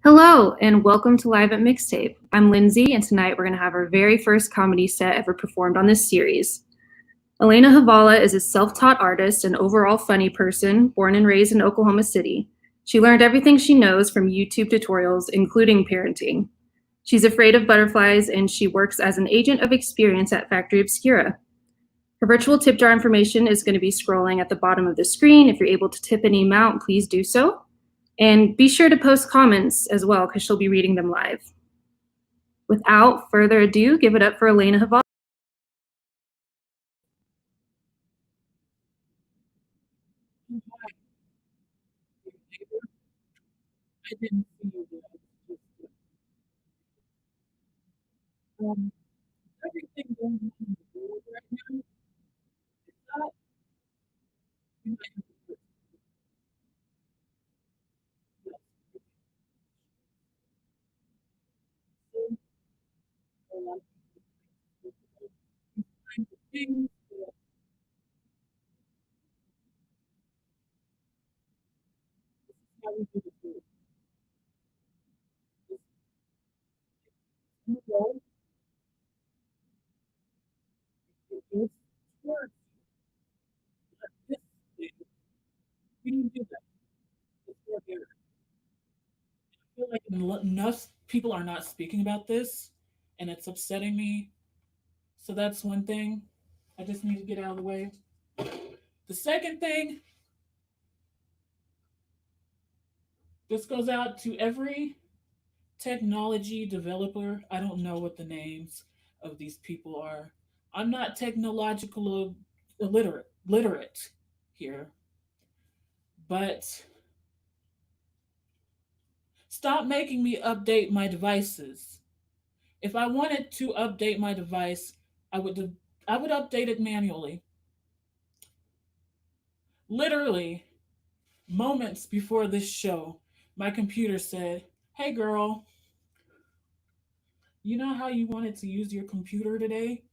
Hello, and welcome to Live at Mixtape. I'm Lindsay, and tonight we're going to have our very first comedy set ever performed on this series. Alaina Haivala is a self taught artist and overall funny person born and raised in Oklahoma City. She learned everything she knows from YouTube tutorials, including parenting. She's afraid of butterflies, and she works as an agent of experience at Factory Obscura. Her virtual tip jar information is going to be scrolling at the bottom of the screen. If you're able to tip any amount, please do so. And be sure to post comments as well, because she'll be reading them live. Without further ado, give it up for Alaina Haivala. I didn't see you there. Just, um, everything going on in the world right now, is that you might have to put yes, so a lot of people think these kinds of things that this is how we do the food. This you know, it is towards but this thing, we don't do that. It's more there. I feel like enough people are not speaking about this, and it's upsetting me. So that's one thing I just need to get out of the way. The second thing, this goes out to every technology developer. I don't know what the names of these people are. I'm not technological literate here, but stop making me update my devices. If I wanted to update my device, I would I would update it manually. Literally moments before this show, my computer said, "Hey girl, you know how you wanted to use your computer today?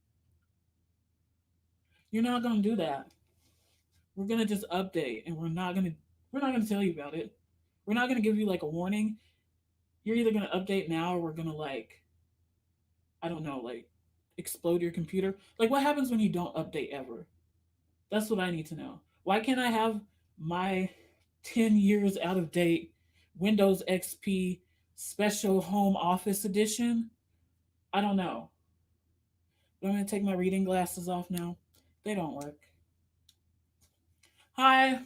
You're not going to do that. We're gonna just update and we're not gonna tell you about it. We're not gonna give you like a warning. You're either gonna update now or we're gonna like I don't know, like explode your computer. Like what happens when you don't update ever? That's what I need to know. Why can't I have my 10 years out of date Windows XP special home office edition? I don't know. But I'm gonna take my reading glasses off now. They don't work. Hi,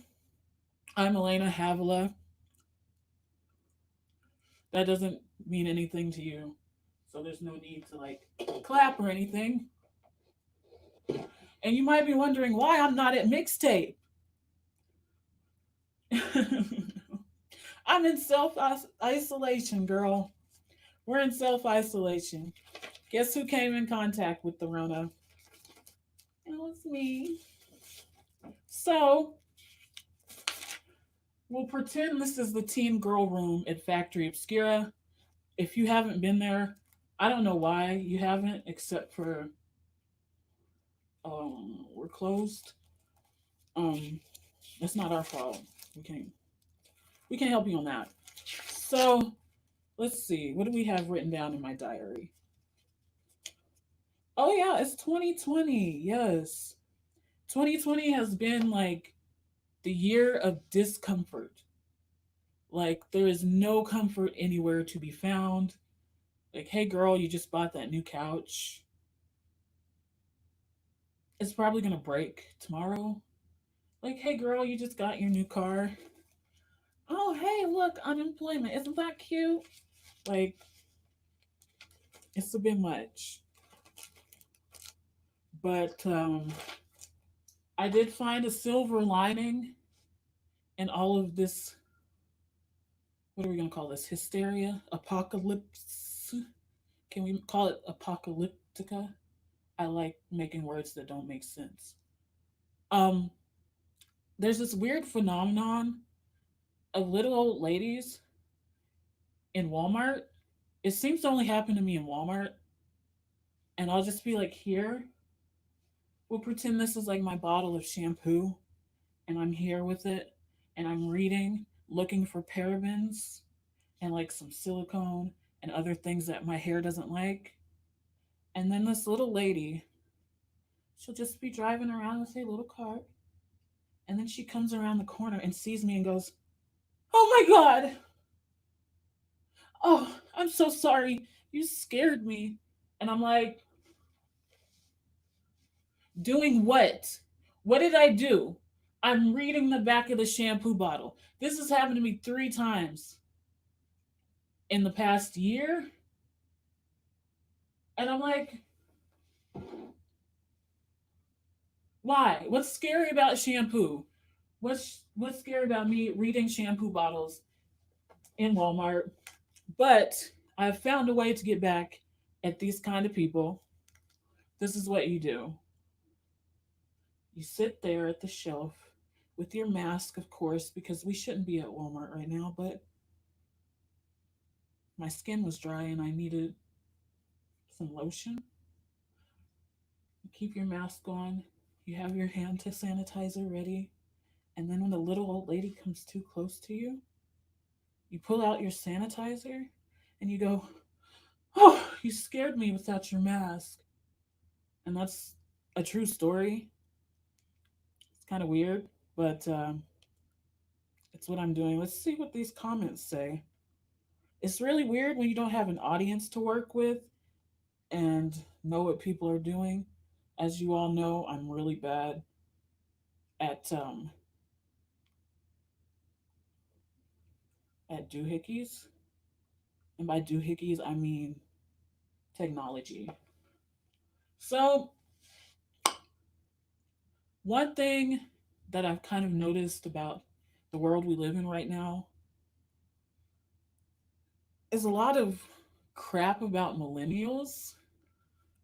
I'm Alaina Haivala. That doesn't mean anything to you. So there's no need to like clap or anything. And you might be wondering why I'm not at mixtape. I'm in self isolation, girl. We're in self isolation. Guess who came in contact with the Rona? It was me. So we'll pretend this is the teen girl room at Factory Obscura. If you haven't been there, I don't know why you haven't, except for we're closed. Um, that's not our fault. We can't we can help you on that. So let's see. What do we have written down in my diary? Oh yeah, it's 2020. Yes. 2020 has been like the year of discomfort. Like there is no comfort anywhere to be found. Like, hey girl, you just bought that new couch. It's probably gonna break tomorrow. Like, hey girl, you just got your new car. Oh hey, look, unemployment. Isn't that cute? Like, it's a bit much. But I did find a silver lining in all of this. What are we going to call this? Hysteria? Apocalypse? Can we call it apocalyptica? I like making words that don't make sense. Um, there's this weird phenomenon of little old ladies in Walmart. It seems to only happen to me in Walmart. And I'll just be like, here, we'll pretend this is like my bottle of shampoo, and I'm here with it, and I'm reading, looking for parabens, and like some silicone and other things that my hair doesn't like. And then this little lady, she'll just be driving around with a little cart. And then she comes around the corner and sees me and goes, "Oh my God. Oh, I'm so sorry. You scared me." And I'm like, "Doing what? What did I do?" I'm reading the back of the shampoo bottle. This has happened to me 3 times in the past year. And I'm like, why? What's scary about shampoo? What's scary about me reading shampoo bottles in Walmart? But I've found a way to get back at these kind of people. This is what you do. You sit there at the shelf with your mask, of course, because we shouldn't be at Walmart right now, but my skin was dry and I needed some lotion. You keep your mask on. You have your hand to sanitizer ready. And then when the little old lady comes too close to you, you pull out your sanitizer and you go, "Oh, you scared me without your mask." And that's a true story. It's kind of weird, but it's what I'm doing. Let's see what these comments say. It's really weird when you don't have an audience to work with and know what people are doing. As you all know, I'm really bad at at doohickeys, and by doohickeys I mean technology. So one thing that I've kind of noticed about the world we live in right now is a lot of crap about millennials.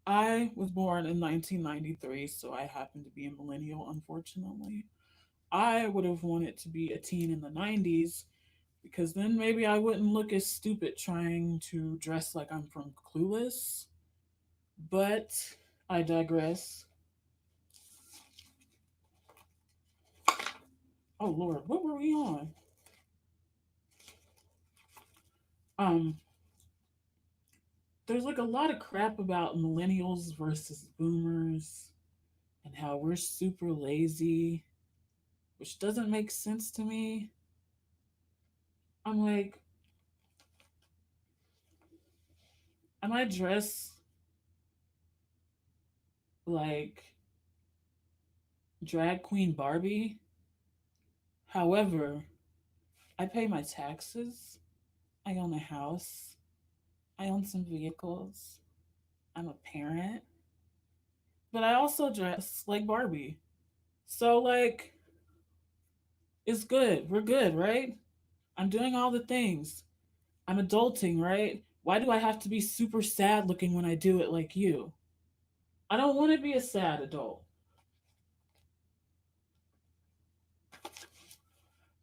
I was born in 1993, so I happen to be a millennial, unfortunately. I would have wanted to be a teen in the 90s because then maybe I wouldn't look as stupid trying to dress like I'm from Clueless. But I digress. Oh Lord, what were we on? Um, there's like a lot of crap about millennials versus boomers and how we're super lazy, which doesn't make sense to me. I'm like, am I dressed like drag queen Barbie? However, I pay my taxes. I own a house. I own some vehicles. I'm a parent. But I also dress like Barbie. So, like, it's good. We're good, right? I'm doing all the things. I'm adulting, right? Why do I have to be super sad looking when I do it like you? I don't want to be a sad adult.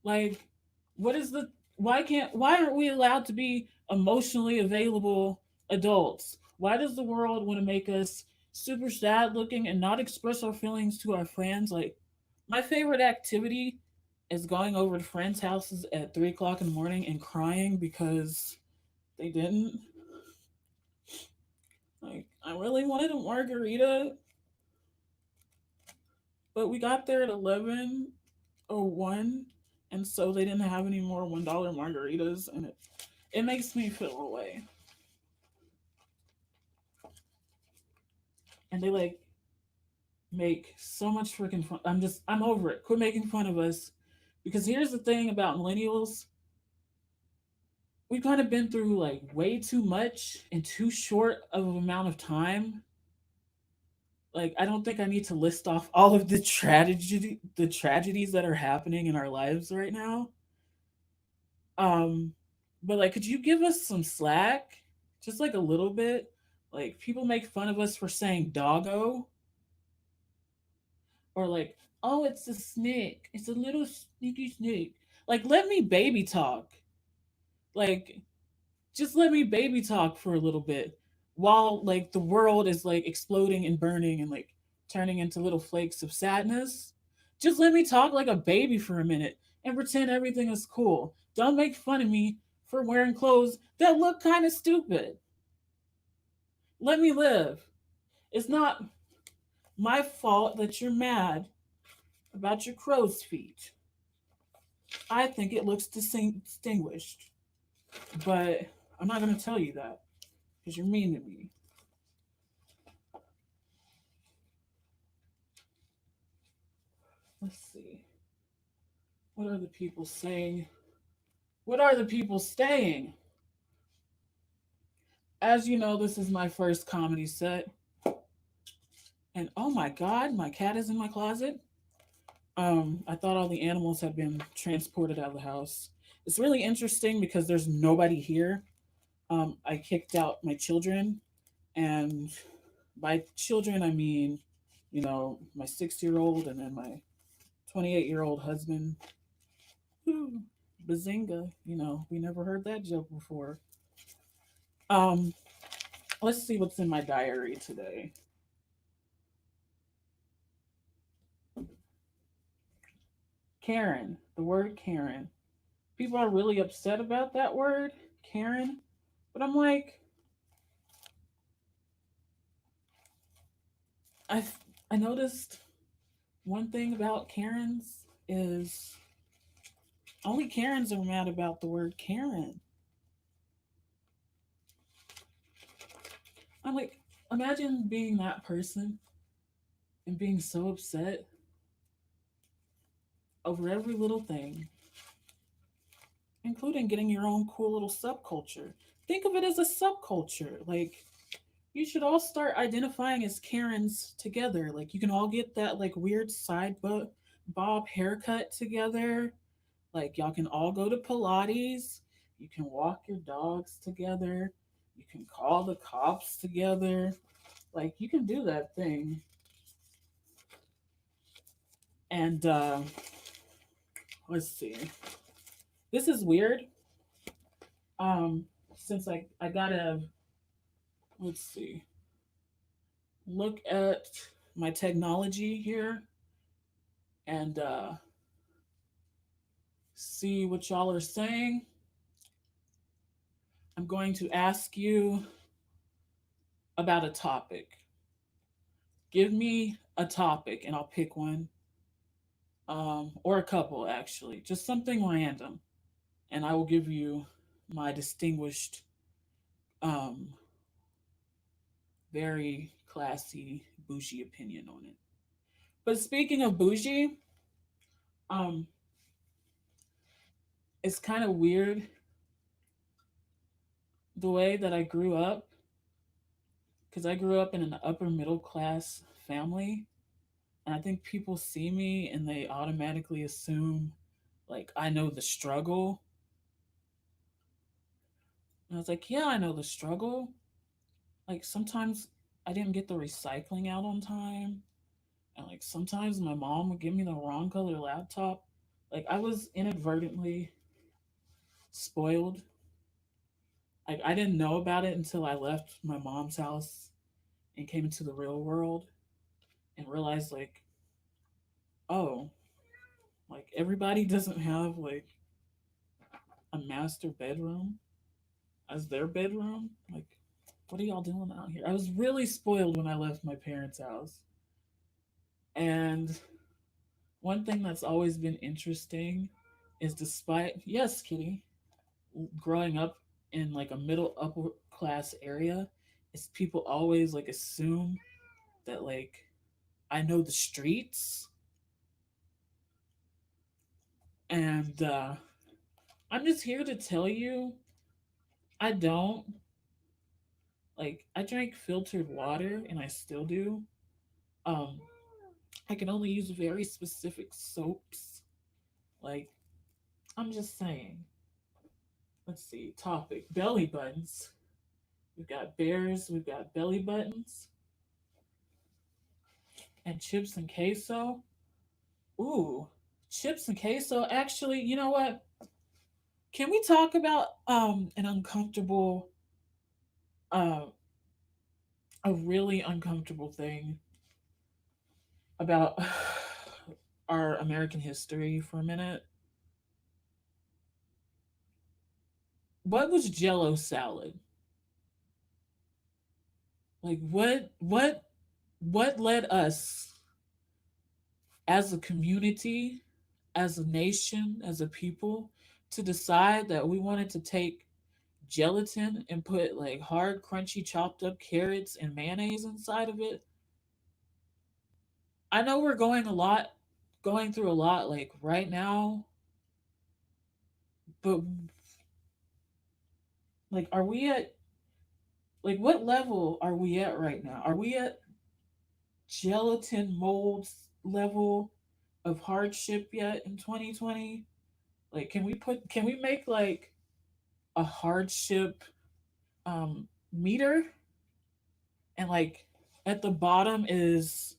Like, what is the why aren't we allowed to be emotionally available adults? Why does the world want to make us super sad looking and not express our feelings to our friends? Like, my favorite activity is going over to friends' houses at 3 o'clock in the morning and crying because they didn't. Like, I really wanted a margarita, but we got there at 11:01, and so they didn't have any more $1 margaritas, and it makes me feel away. And they like make so much freaking fun. I'm over it. Quit making fun of us. Because here's the thing about millennials. We've kind of been through like way too much in too short of an amount of time. Like, I don't think I need to list off all of the tragedies that are happening in our lives right now. Um, but like, could you give us some slack? Just like a little bit. Like, people make fun of us for saying doggo, or like, "Oh, it's a snake. It's a little sneaky snake." Like, let me baby talk. Like, just let me baby talk for a little bit while like the world is like exploding and burning and like turning into little flakes of sadness. Just let me talk like a baby for a minute and pretend everything is cool. Don't make fun of me for wearing clothes that look kind of stupid. Let me live. It's not my fault that you're mad about your crow's feet. I think it looks distinguished, but I'm not going to tell you that because you're mean to me. Let's see. What are the people saying? What are the people staying? As you know, this is my first comedy set. And oh my god, my cat is in my closet. I thought all the animals had been transported out of the house. It's really interesting because there's nobody here. I kicked out my children, and by children I mean, my 6 year old and then my 28-year-old husband. Whew, bazinga! We never heard that joke before. Um, let's see what's in my diary today. Karen, the word Karen. People are really upset about that word, Karen. But I'm like, I I noticed one thing about Karens is only Karens are mad about the word Karen. I'm like, imagine being that person and being so upset over every little thing, including getting your own cool little subculture. Think of it as a subculture. Like, you should all start identifying as Karens together. Like, you can all get that, like, weird bob haircut together. Like, y'all can all go to Pilates. You can walk your dogs together. You can call the cops together. Like, you can do that thing. And let's see. This is weird. Since I gotta, let's see, look at my technology here and see what y'all are saying. I'm going to ask you about a topic. Give me a topic and I'll pick one, or a couple actually, just something random, and I will give you my distinguished, um, very classy, bougie opinion on it. But speaking of bougie, um, it's kind of weird the way that I grew up because I grew up in an upper middle class family. And I think people see me and they automatically assume like I know the struggle. And I was like, yeah, I know the struggle. Like sometimes I didn't get the recycling out on time. And like sometimes my mom would give me the wrong color laptop. Like I was inadvertently spoiled. Like I didn't know about it until I left my mom's house and came into the real world and realized like, oh, like everybody doesn't have like a master bedroom as their bedroom. Like, what are y'all doing out here? I was really spoiled when I left my parents' house. And one thing that's always been interesting is despite, yes, Kitty, growing up in like a middle upper class area, is people always like assume that like I know the streets. And I'm just here to tell you I don't. Like, I drank filtered water and I still do. Um, I can only use very specific soaps. Like, I'm just saying. Let's see. Topic belly buttons. We've got bears, we've got belly buttons, and chips and queso. Ooh, chips and queso. Actually, you know what? Can we talk about an uncomfortable, uh, a really uncomfortable thing about our American history for a minute? what was Jello salad? Like what led us as a community, as a nation, as a people to decide that we wanted to take gelatin and put like hard, crunchy, chopped up carrots and mayonnaise inside of it? I know we're going through a lot like right now, but like, are we at like what level are we at right now? Are we at gelatin molds level of hardship yet in 2020? Like, can we make like a hardship meter, and like at the bottom is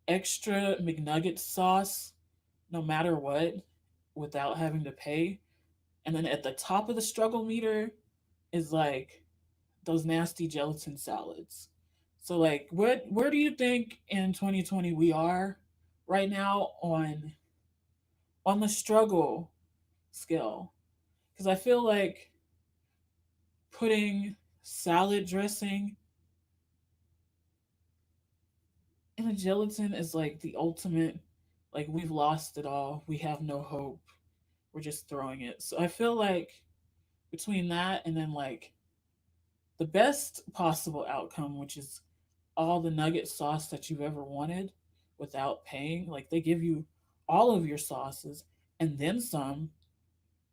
extra McNugget sauce no matter what without having to pay. And then at the top of the struggle meter is like those nasty gelatin salads. So like where do you think in 2020 we are right now on the struggle scale? Cuz I feel like putting salad dressing in a gelatin is like the ultimate, like we've lost it all. We have no hope. We're just throwing it. So I feel like between that and then like the best possible outcome, which is all the nugget sauce that you've ever wanted without paying. Like they give you all of your sauces and then some.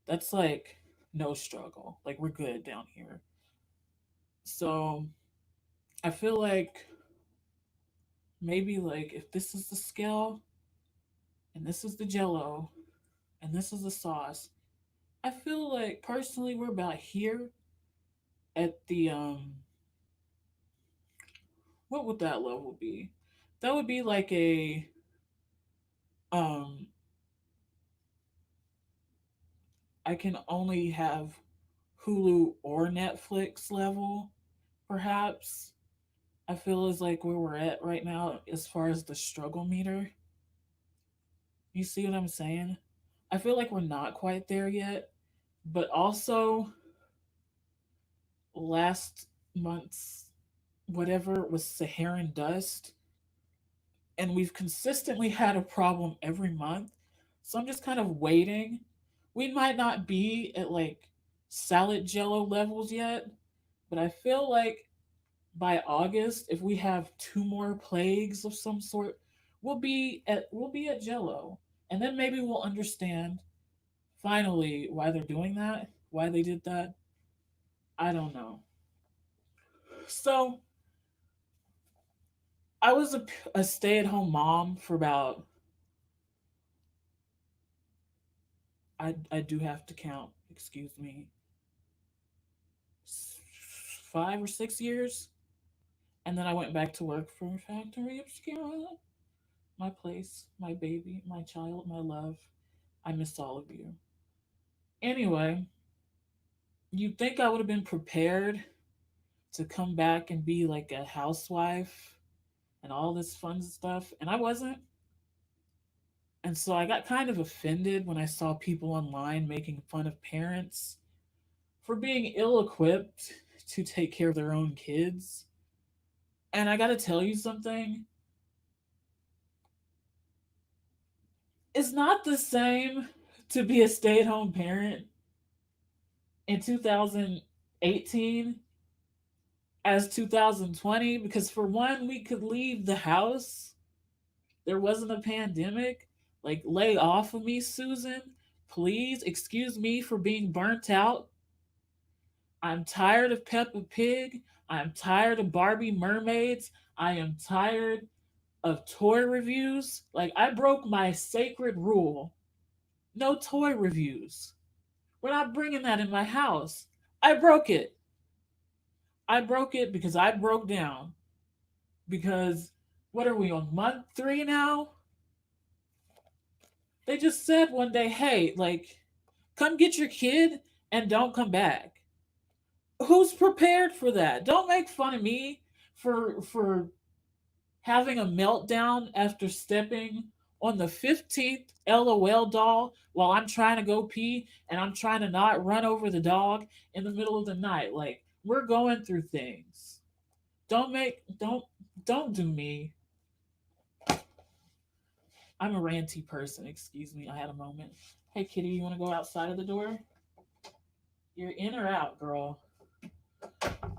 That's like no struggle. Like we're good down here. So I feel like maybe like if this is the scale and this is the jello and this is the sauce, I feel like personally we're about here at the what would that level be? That would be like a um I can only have Hulu or Netflix level, perhaps. I feel is like where we're at right now as far as the struggle meter. You see what I'm saying? I feel like we're not quite there yet, but also last month's whatever was Saharan dust, and we've consistently had a problem every month. So I'm just kind of waiting. We might not be at like salad jello levels yet, but I feel like by August, if we have two more plagues of some sort, we'll be at Jello, and then maybe we'll understand finally why they're doing that, why they did that. I don't know. So I was a stay-at-home mom for about I do have to count. Excuse me, 5 or 6 years, and then I went back to work for Factory Obscura. My place, my baby, my child, my love. I miss all of you. Anyway, you'd think I would have been prepared to come back and be like a housewife and all this fun stuff, and I wasn't. And so I got kind of offended when I saw people online making fun of parents for being ill equipped to take care of their own kids. And I gotta tell you something, it's not the same to be a stay at home parent in 2018 as 2020, because for one, we could leave the house. There wasn't a pandemic. Like, lay off of me, Susan. Please excuse me for being burnt out. I'm tired of Peppa Pig. I'm tired of Barbie mermaids. I am tired of toy reviews. Like, I broke my sacred rule: no toy reviews. We're not bringing that in my house. I broke it. I broke it because I broke down. Because what are we on month 3 now? They just said one day, hey, like, come get your kid and don't come back. Who's prepared for that? Don't make fun of me for having a meltdown after stepping on the 15th LOL doll while I'm trying to go pee and I'm trying to not run over the dog in the middle of the night. Like, we're going through things. Don't do me. I'm a ranty person. Excuse me. I had a moment. Hey, kitty, you want to go outside of the door? You're in or out, girl?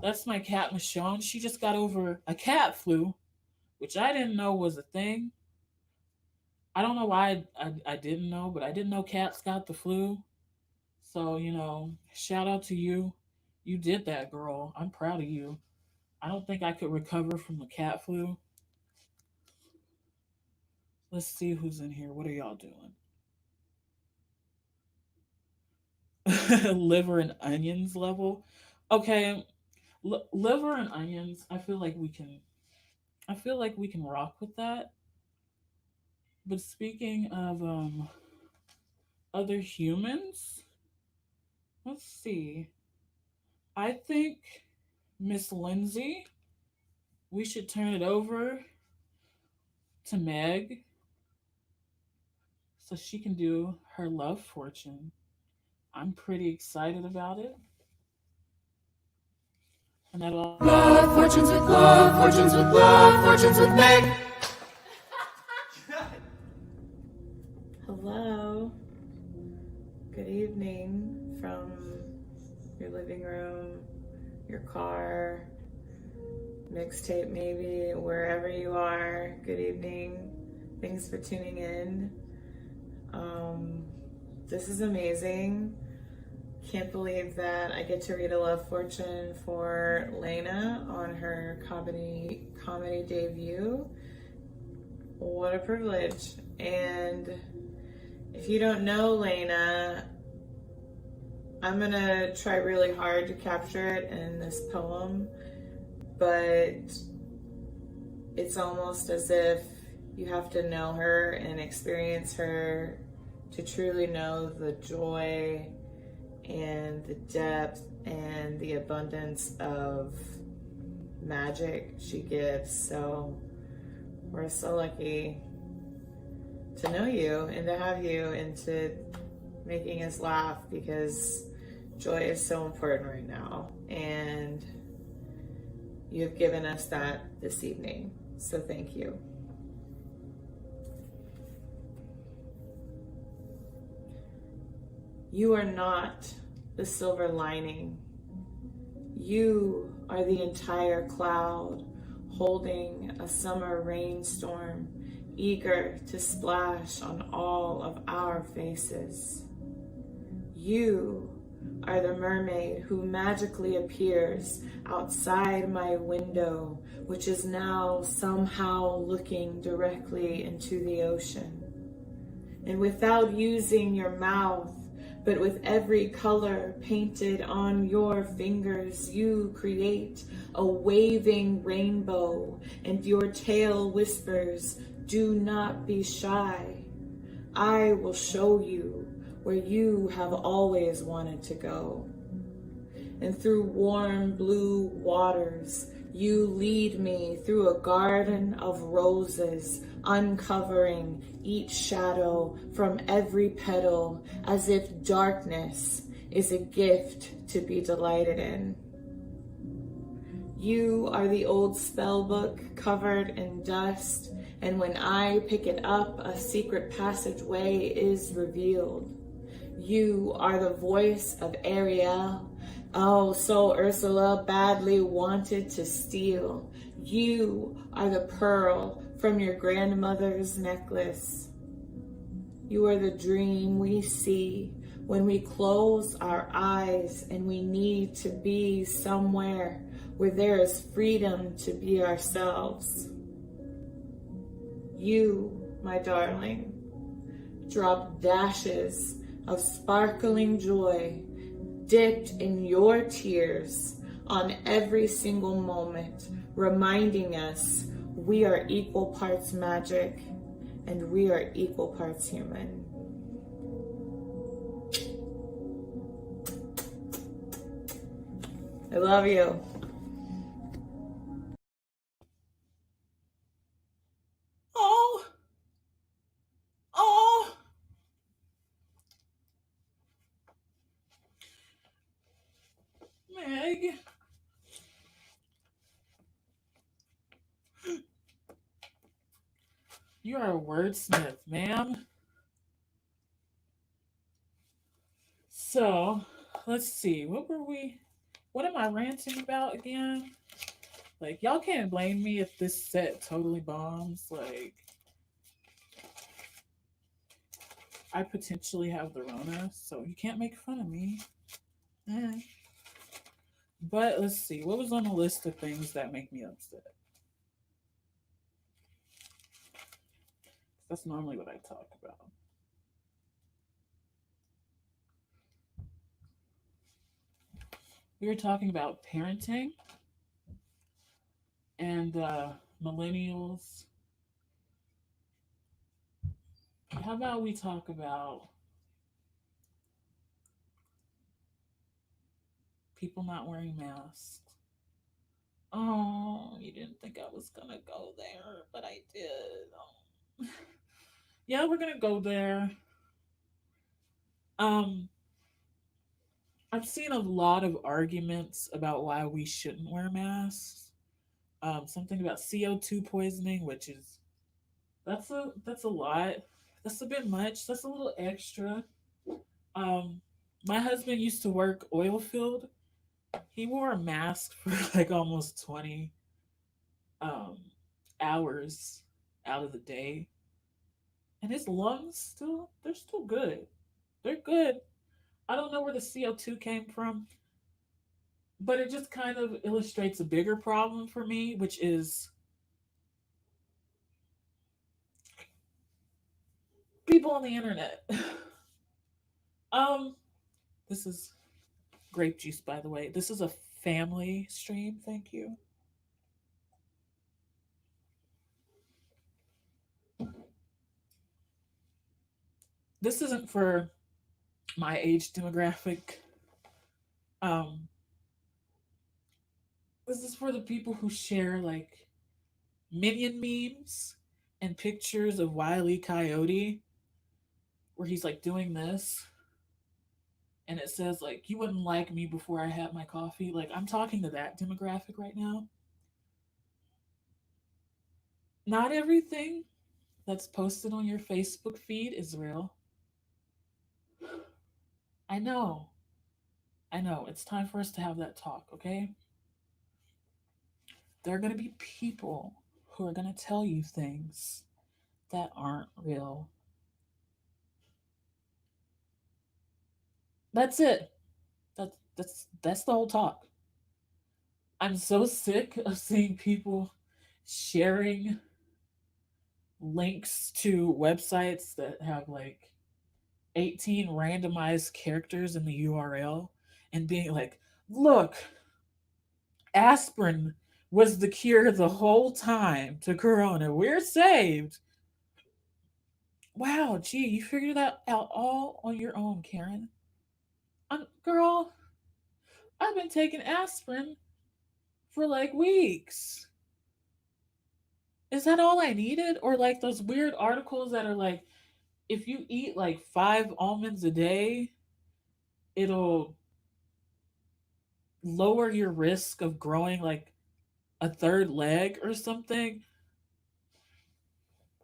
That's my cat, Michonne. She just got over a cat flu, which I didn't know was a thing. I don't know why I didn't know, but I didn't know cats got the flu. So, shout out to you. You did that, girl. I'm proud of you. I don't think I could recover from the cat flu. Let's see who's in here. What are y'all doing? Liver and onions level. Okay, liver and onions. I feel like we can. I feel like we can rock with that. But speaking of other humans, let's see. I think Miss Lindsay, we should turn it over to Meg so she can do her love fortune. I'm pretty excited about it. And that'll Love fortunes with love fortunes with love fortunes with Meg. Hello. Good evening from your living room, your car, mixtape maybe, wherever you are. Good evening. Thanks for tuning in. This is amazing. Can't believe that I get to read a love fortune for Alaina on her comedy debut. What a privilege. And if you don't know Alaina, I'm gonna try really hard to capture it in this poem, but it's almost as if you have to know her and experience her to truly know the joy and the depth and the abundance of magic she gives. So we're so lucky to know you and to have you and to making us laugh, because joy is so important right now, and you've given us that this evening. So thank you. You are not the silver lining. You are the entire cloud holding a summer rainstorm, eager to splash on all of our faces. You are the mermaid who magically appears outside my window, which is now somehow looking directly into the ocean. And without using your mouth, but with every color painted on your fingers, you create a waving rainbow, and your tail whispers, "Do not be shy. I will show you where you have always wanted to go." And through warm blue waters, you lead me through a garden of roses, uncovering each shadow from every petal, as if darkness is a gift to be delighted in. You are the old spell book covered in dust, and when I pick it up, a secret passageway is revealed. You are the voice of Ariel. Oh, so Ursula badly wanted to steal. You are the pearl from your grandmother's necklace. You are the dream we see when we close our eyes and we need to be somewhere where there is freedom to be ourselves. You, my darling, drop dashes of sparkling joy dipped in your tears on every single moment, reminding us we are equal parts magic and we are equal parts human. I love you. Oh, Meg. You are a wordsmith, ma'am. So, let's see. What am I ranting about again? Like, y'all can't blame me if this set totally bombs. Like, I potentially have the Rona, so you can't make fun of me. Eh. But let's see. What was on the list of things that make me upset? That's normally what I talk about. We were talking about parenting and millennials. How about we talk about people not wearing masks? Oh, you didn't think I was gonna go there, but I did. Oh. Yeah, we're gonna go there. Um, I've seen a lot of arguments about why we shouldn't wear masks. Something about CO2 poisoning, which is that's a lot. That's a bit much. That's a little extra. Um, my husband used to work oil field. He wore a mask for like almost 20 um hours out of the day, and his lungs they're still good. They're good. I don't know where the CO2 came from, but it just kind of illustrates a bigger problem for me, which is people on the internet. um, this is grape juice, by the way. This is a family stream. Thank you. This isn't for my age demographic. Um, this is for the people who share like minion memes and pictures of Wile E. Coyote where he's like doing this and it says like you wouldn't like me before I had my coffee. Like I'm talking to that demographic right now. Not everything that's posted on your Facebook feed is real. I know. I know. It's time for us to have that talk, okay? There are going to be people who are going to tell you things that aren't real. That's it. That's the whole talk. I'm so sick of seeing people sharing links to websites that have like 18 randomized characters in the URL and being like, look, aspirin was the cure the whole time to corona. We're saved. Wow, gee, you figured that out all on your own, Karen. Girl, I've been taking aspirin for like weeks. Is that all I needed? Or like those weird articles that are like, if you eat like 5 almonds a day, it'll lower your risk of growing like a third leg or something.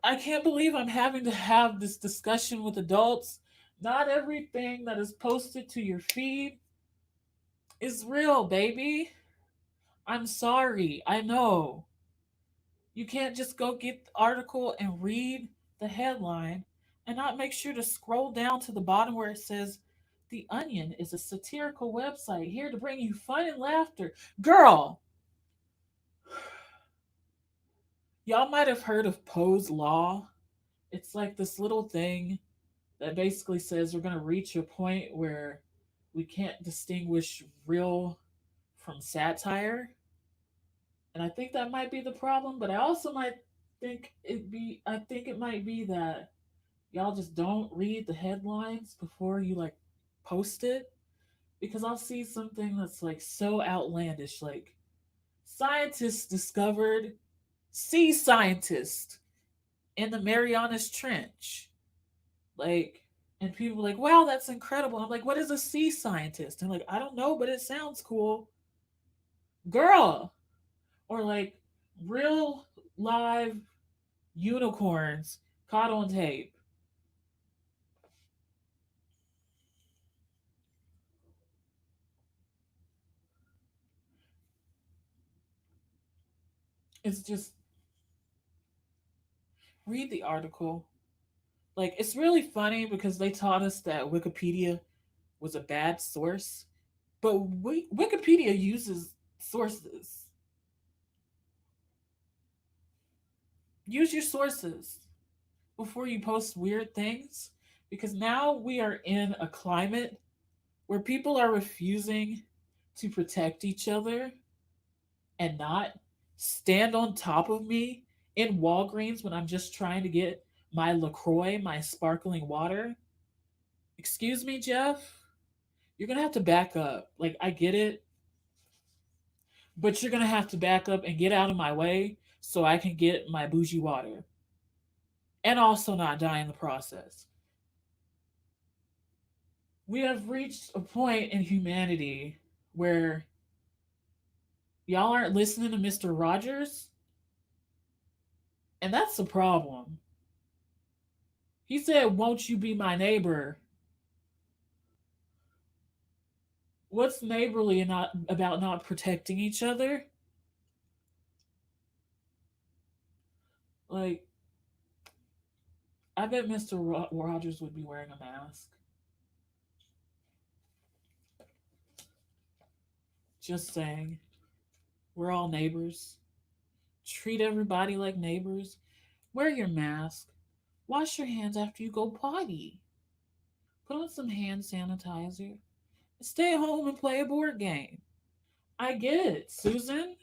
I can't believe I'm having to have this discussion with adults. Not everything that is posted to your feed is real, baby. I'm sorry. I know. You can't just go get the article and read the headline and not make sure to scroll down to the bottom where it says, The Onion is a satirical website here to bring you fun and laughter. Girl, y'all might have heard of Poe's Law. It's like this little thing that basically says we're going to reach a point where we can't distinguish real from satire. And I think that might be the problem, but I also might I think it might be that y'all just don't read the headlines before you like post it, because I'll see something that's like so outlandish, like scientists discovered sea scientist in the Marianas Trench. Like And people are like, wow, that's incredible. I'm like, what is a sea scientist? And like, I don't know, but it sounds cool. Girl. Or like real live unicorns caught on tape. It's just read the article. Like, it's really funny because they taught us that Wikipedia was a bad source, but Wikipedia uses sources. Use your sources before you post weird things, because now we are in a climate where people are refusing to protect each other and not stand on top of me in Walgreens when I'm just trying to get my LaCroix, my sparkling water. Excuse me, Jeff? You're going to have to back up. Like, I get it, but you're going to have to back up and get out of my way so I can get my bougie water and also not die in the process. We have reached a point in humanity where y'all aren't listening to Mr. Rogers, and that's the problem. He said, won't you be my neighbor? What's neighborly and not about not protecting each other? Like, I bet Mr. Rogers would be wearing a mask. Just saying. We're all neighbors. Treat everybody like neighbors. Wear your mask. Wash your hands after you go potty. Put on some hand sanitizer. Stay at home and play a board game. I get it, Susan.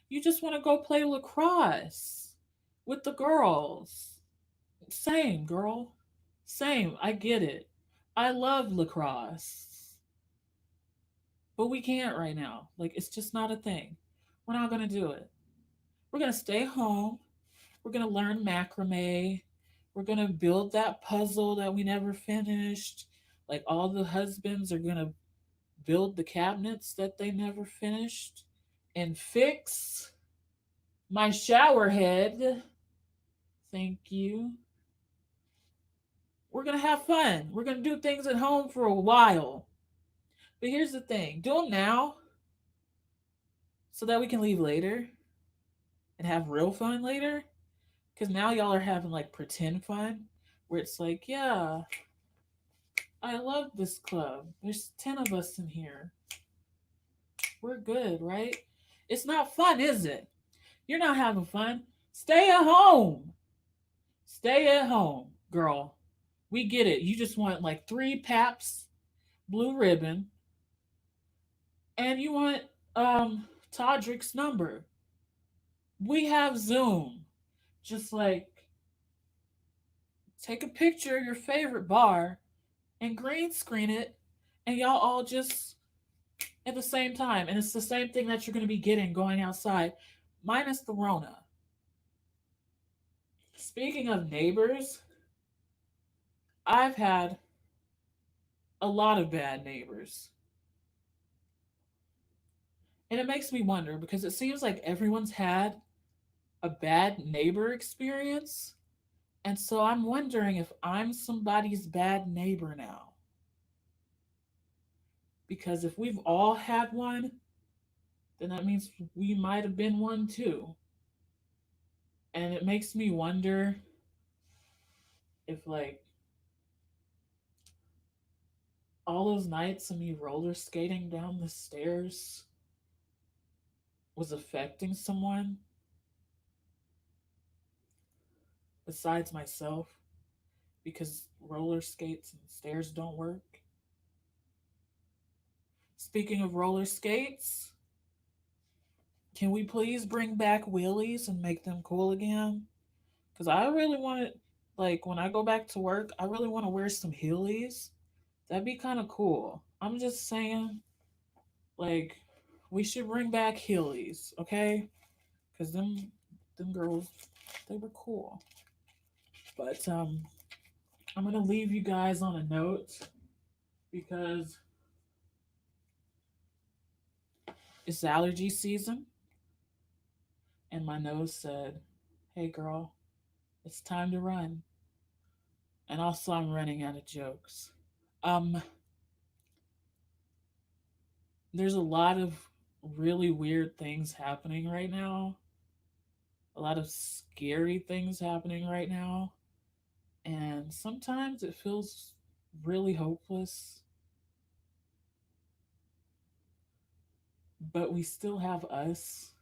You just want to go play lacrosse with the girls. Same, girl. Same. I get it. I love lacrosse. But we can't right now. Like, it's just not a thing. We're not going to do it. We're going to stay home. We're going to learn macrame. We're going to build that puzzle that we never finished. Like, all the husbands are going to build the cabinets that they never finished and fix my shower head. Thank you. We're going to have fun. We're going to do things at home for a while. But here's the thing, do them now so that we can leave later and have real fun later. Because now y'all are having like pretend fun where it's like, yeah, I love this club. There's 10 of us in here. We're good, right? It's not fun, is it? You're not having fun. Stay at home. Stay at home, girl. We get it. You just want like 3 Paps Blue Ribbon and you want Todrick's number. We have Zoom. Just like take a picture of your favorite bar and green screen it and y'all all just at the same time. And it's the same thing that you're going to be getting going outside, minus the Rona. Speaking of neighbors, I've had a lot of bad neighbors. And it makes me wonder because it seems like everyone's had a bad neighbor experience. And so I'm wondering if I'm somebody's bad neighbor now. Because if we've all had one, then that means we might have been one too. And it makes me wonder if, like, all those nights of me roller skating down the stairs was affecting someone besides myself because roller skates and stairs don't work. Speaking of roller skates, can we please bring back wheelies and make them cool again? Because I really want to, like, when I go back to work, I really want to wear some heelys. That'd be kind of cool. I'm just saying, like, we should bring back heelys, okay? Because them girls, they were cool. But I'm going to leave you guys on a note because it's allergy season, and my nose said, "Hey, girl, it's time to run." And also, I'm running out of jokes. Um, there's a lot of really weird things happening right now, a lot of scary things happening right now, and sometimes it feels really hopeless, but we still have us,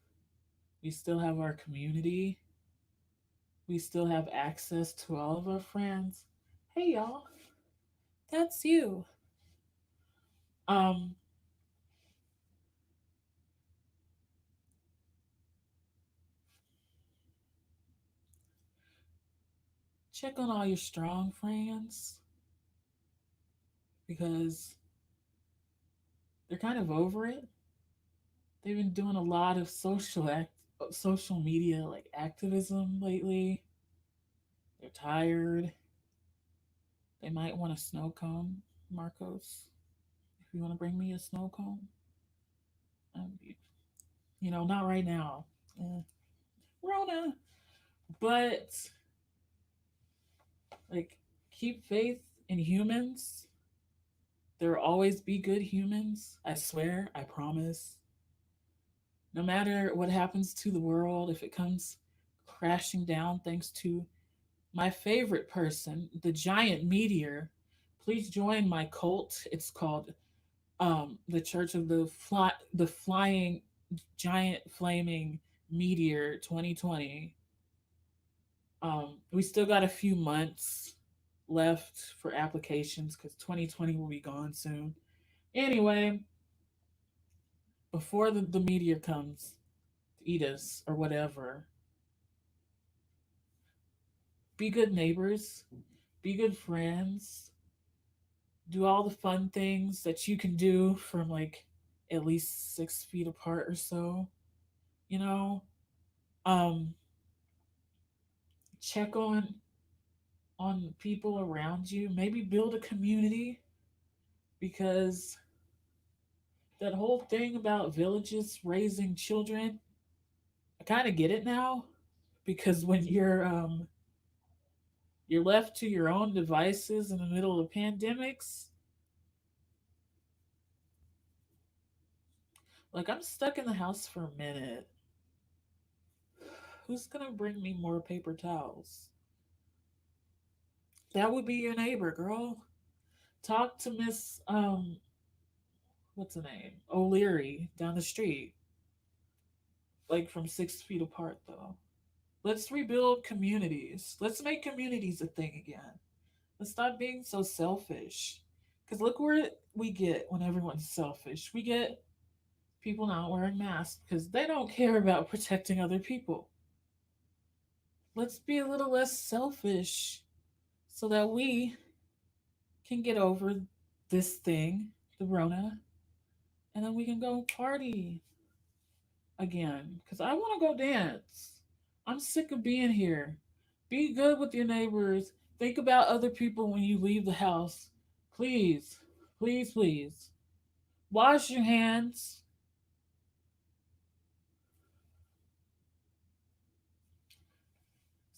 we still have our community, we still have access to all of our friends. Hey, y'all, that's you. Um, check on all your strong friends because they're kind of over it. They've been doing a lot of social media like activism lately. They're tired. They might want a snow cone, Marcos. If you want to bring me a snow cone, um, not right now. Eh, Rona, but like keep faith in humans. There will always be good humans. I swear. I promise. No matter what happens to the world, if it comes crashing down thanks to my favorite person, the giant meteor, please join my cult. It's called the Church of the Flying Giant Flaming Meteor 2020. We still got a few months left for applications because 2020 will be gone soon. Anyway, before the meteor comes to eat us or whatever, be good neighbors, be good friends, do all the fun things that you can do from like at least 6 feet apart or so. You know, um, check on people around you. Maybe build a community because that whole thing about villages raising children, I kind of get it now. Because when you're left to your own devices in the middle of pandemics, like I'm stuck in the house for a minute. Who's gonna bring me more paper towels? That would be your neighbor, girl. Talk to Miss what's her name? O'Leary down the street. Like from 6 feet apart though. Let's rebuild communities. Let's make communities a thing again. Let's stop being so selfish. Because look where we get when everyone's selfish. We get people not wearing masks because they don't care about protecting other people. Let's be a little less selfish so that we can get over this thing, the Rona, and then we can go party again. Because I want to go dance. I'm sick of being here. Be good with your neighbors. Think about other people when you leave the house. Please, please, please. Wash your hands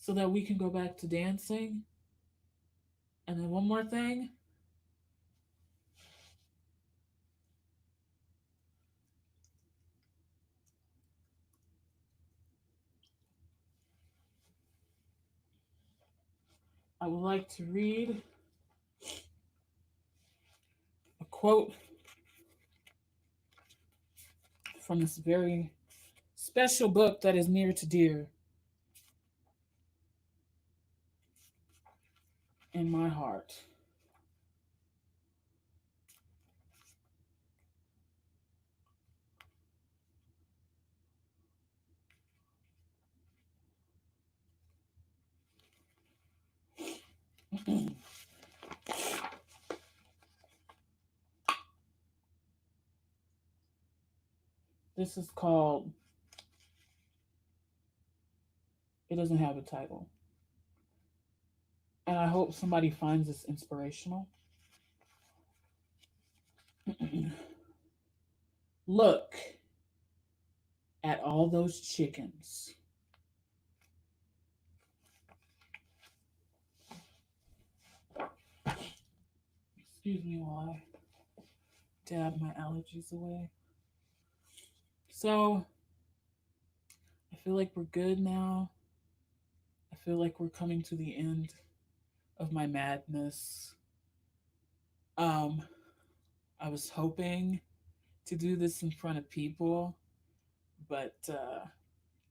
so that we can go back to dancing. And then one more thing. I would like to read a quote from this very special book that is near to dear in my heart. This is called, it doesn't have a title. and I hope somebody finds this inspirational. Look at all those chickens. Excuse me while I dab my allergies away. So, I feel like we're good now. I feel like we're coming to the end of my madness. Um, I was hoping to do this in front of people, but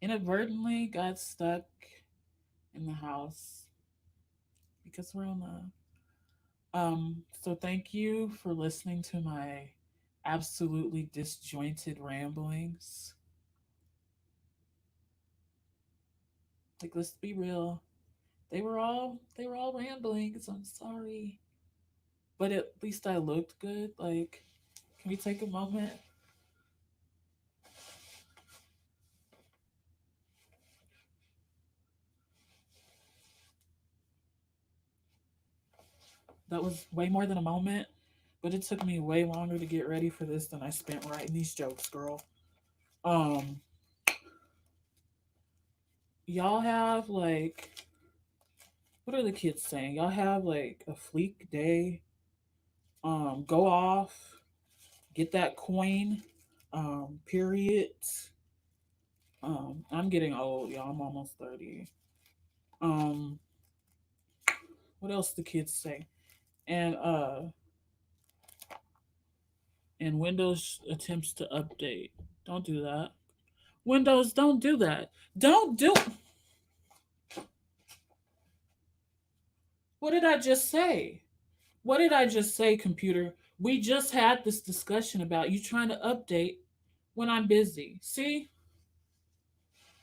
inadvertently got stuck in the house because we're on the. So thank you for listening to my absolutely disjointed ramblings. Like, let's be real. They were all ramblings. I'm sorry. But at least I looked good. Like, can we take a moment? That was way more than a moment, but it took me way longer to get ready for this than I spent writing these jokes, girl. Um, y'all have like, what are the kids saying? Y'all have like a fleek day. Go off, get that coin. Period. I'm getting old, y'all. I'm almost 30. Um, what else the kids say? And and Windows attempts to update. Don't do that. Windows, don't do that. Don't do. What did I just say? What did I just say, computer? We just had this discussion about you trying to update when I'm busy. See,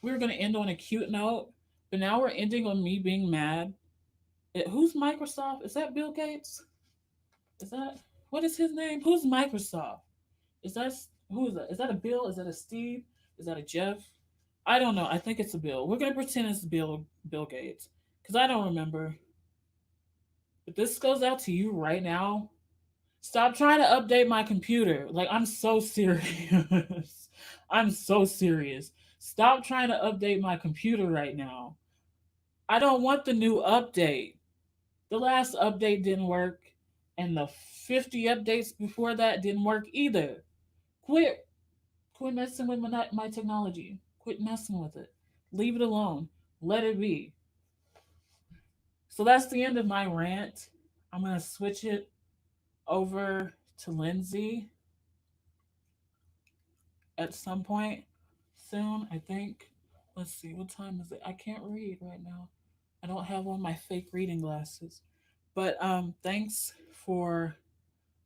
we were going to end on a cute note, but now we're ending on me being mad. Who's Microsoft? Is that Bill Gates? Is that what is his name? Who's Microsoft? Is that who is that? Is that a Bill? Is that a Steve? Is that a Jeff? I don't know. I think it's a Bill. We're gonna pretend it's Bill Gates because I don't remember. But this goes out to you right now. Stop trying to update my computer. Like, I'm so serious. I'm so serious. Stop trying to update my computer right now. I don't want the new update. The last update didn't work, and the 50 updates before that didn't work either. Quit. Quit messing with my technology. Quit messing with it. Leave it alone. Let it be. So that's the end of my rant. I'm going to switch it over to Lindsay at some point soon, I think. Let's see, what time is it? I can't read right now. I don't have on my fake reading glasses. But thanks for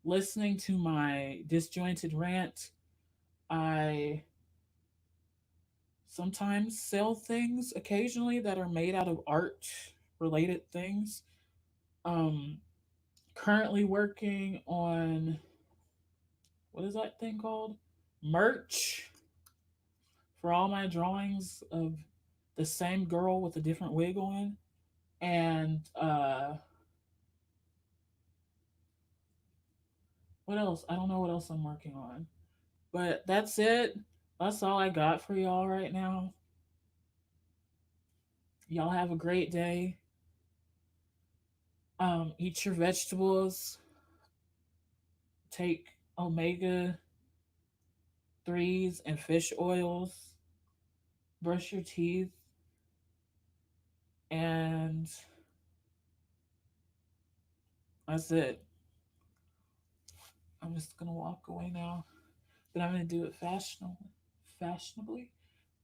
listening to my disjointed rant. I sometimes sell things occasionally that are made out of art related things. Um Currently working on, what is that thing called? Merch for all my drawings of the same girl with a different wig on. And what else? I don't know what else I'm working on. But that's it. That's all I got for y'all right now. Y'all have a great day. Eat your vegetables. Take omega 3s and fish oils. Brush your teeth. And that's it. I'm just gonna walk away now. But I'm gonna do it fashionably. Fashionably?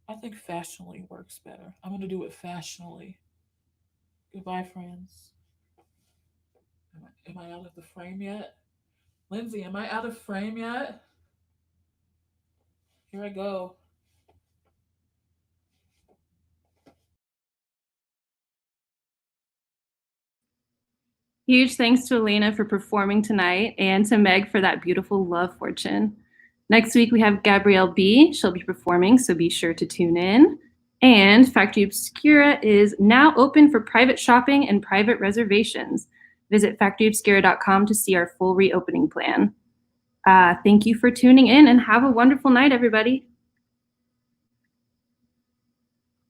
I think fashionably works better. I'm gonna do it fashionably. Goodbye, friends. Am I out of the frame yet? Lindsay, am I out of frame yet? Here I go. Huge thanks to Alaina for performing tonight and to Meg for that beautiful love fortune. Next week, we have Gabrielle B. She'll be performing, so be sure to tune in. And Factory Obscura is now open for private shopping and private reservations. Visit factoryobscura.com to see our full reopening plan. Thank you for tuning in and have a wonderful night, everybody.